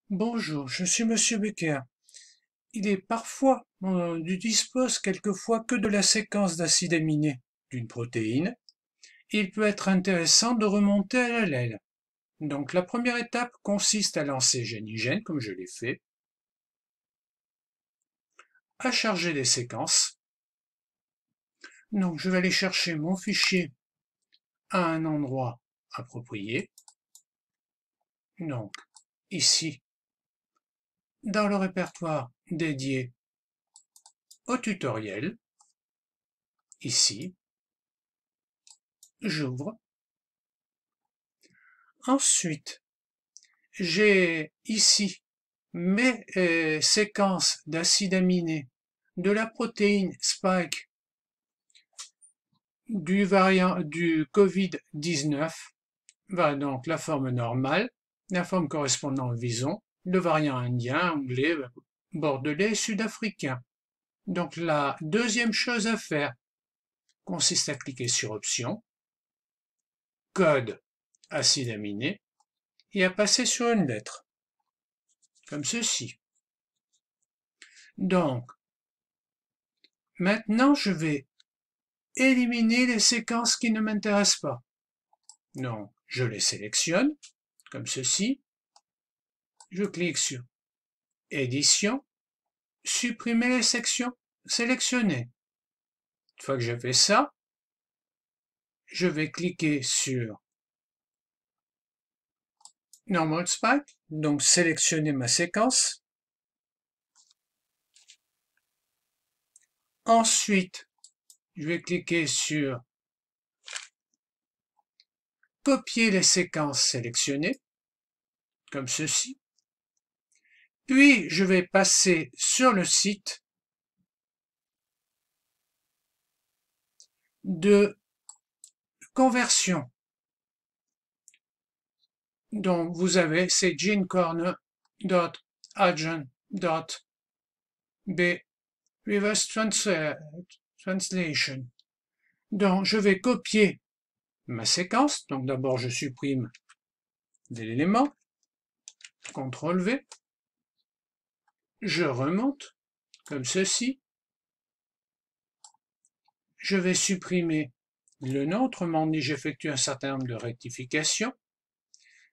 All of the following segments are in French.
Bonjour, je suis Monsieur Becker. Il est parfois, on dispose quelquefois que de la séquence d'acides aminés d'une protéine. Il peut être intéressant de remonter à l'allèle. Donc la première étape consiste à lancer Genigène, comme je l'ai fait, à charger les séquences. Donc je vais aller chercher mon fichier à un endroit approprié. Donc ici, dans le répertoire dédié au tutoriel, ici, j'ouvre. Ensuite, j'ai ici mes séquences d'acides aminés de la protéine Spike du variant du Covid-19, donc la forme normale, la forme correspondant au vison, le variant indien, anglais, bordelais, sud-africain. Donc la deuxième chose à faire consiste à cliquer sur Options, Code acide aminé, et à passer sur une lettre, comme ceci. Donc, maintenant je vais éliminer les séquences qui ne m'intéressent pas. Donc, je les sélectionne, comme ceci. Je clique sur Édition, supprimer les sections sélectionnées. Une fois que j'ai fait ça, je vais cliquer sur Normal Spike, donc sélectionner ma séquence. Ensuite, je vais cliquer sur Copier les séquences sélectionnées, comme ceci. Puis, je vais passer sur le site de conversion. Donc, vous avez, c'est genecorner.agent.b reverse translation. Donc, je vais copier ma séquence. Donc, d'abord, je supprime l'élément. CTRL V. Je remonte, comme ceci. Je vais supprimer le nom, autrement dit, j'effectue un certain nombre de rectifications.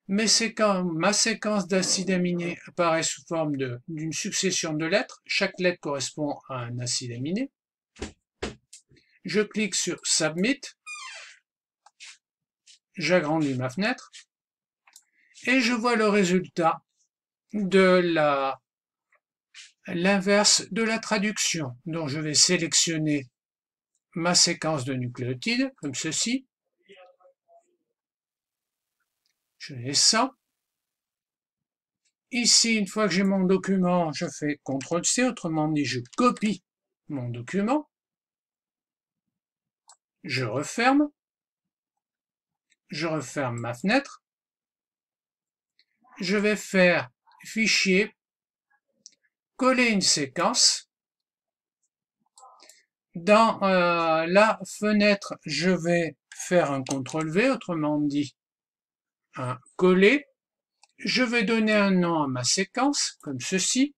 Mais c'est quand ma séquence d'acides aminés apparaît sous forme d'une succession de lettres. Chaque lettre correspond à un acide aminé. Je clique sur Submit. J'agrandis ma fenêtre. Et je vois le résultat de l'inverse de la traduction. Donc je vais sélectionner ma séquence de nucléotides, comme ceci. Je descends. Ici, une fois que j'ai mon document, je fais CTRL-C, autrement dit, je copie mon document. Je referme ma fenêtre. Je vais faire Fichier, coller une séquence. Dans la fenêtre, je vais faire un CTRL-V, autrement dit, un coller. Je vais donner un nom à ma séquence, comme ceci.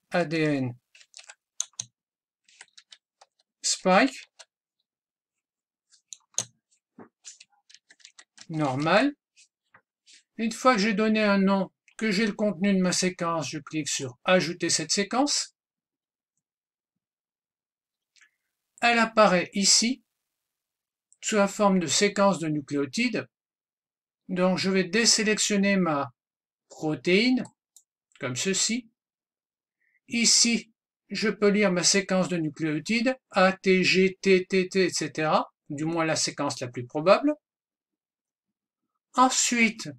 ADN Spike. Normal. Une fois que j'ai donné un nom, que j'ai le contenu de ma séquence, je clique sur Ajouter cette séquence. Elle apparaît ici, sous la forme de séquence de nucléotides. Donc je vais désélectionner ma protéine, comme ceci. Ici, je peux lire ma séquence de nucléotides, A, T, G, T, T, T, etc. Du moins la séquence la plus probable. Ensuite,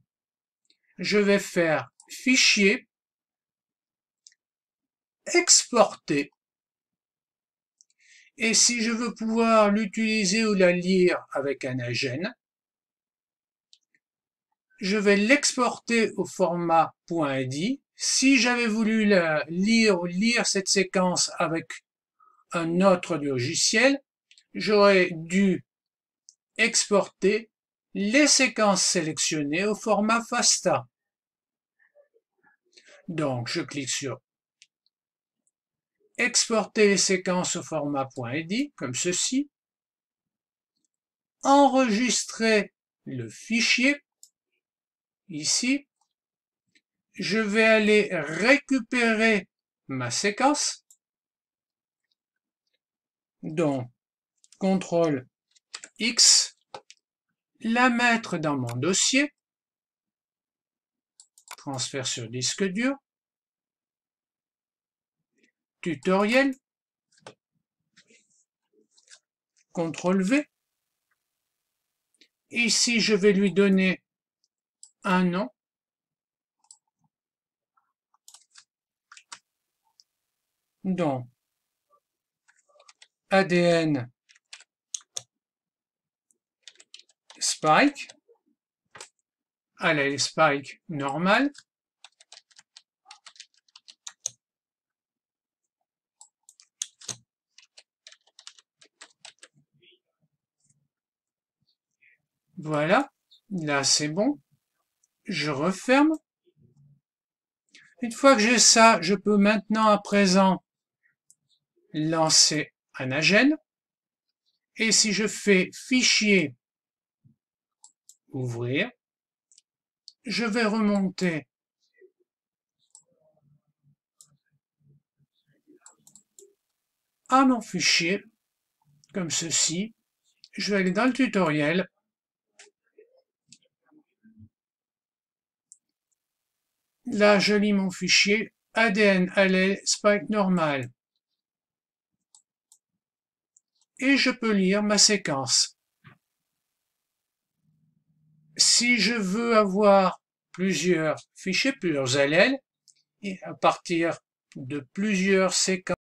je vais faire Fichier, Exporter. Et si je veux pouvoir l'utiliser ou la lire avec un agène, je vais l'exporter au format .idi. Si j'avais voulu lire cette séquence avec un autre logiciel, j'aurais dû exporter les séquences sélectionnées au format FASTA. Donc, je clique sur exporter les séquences au format .edi, comme ceci. Enregistrer le fichier, ici. Je vais aller récupérer ma séquence. Donc, CTRL X, la mettre dans mon dossier, transfert sur disque dur, tutoriel, CTRL V. Ici, je vais lui donner un nom. Donc, ADN Spike, allez, Spike normal. Voilà, là c'est bon. Je referme. Une fois que j'ai ça, je peux maintenant à présent lancer Anagen. Et si je fais Fichier, Ouvrir, je vais remonter à mon fichier, comme ceci. Je vais aller dans le tutoriel. Là, je lis mon fichier ADN allèle Spike normal. Et je peux lire ma séquence. Si je veux avoir plusieurs fichiers, plusieurs allèles, et à partir de plusieurs séquences,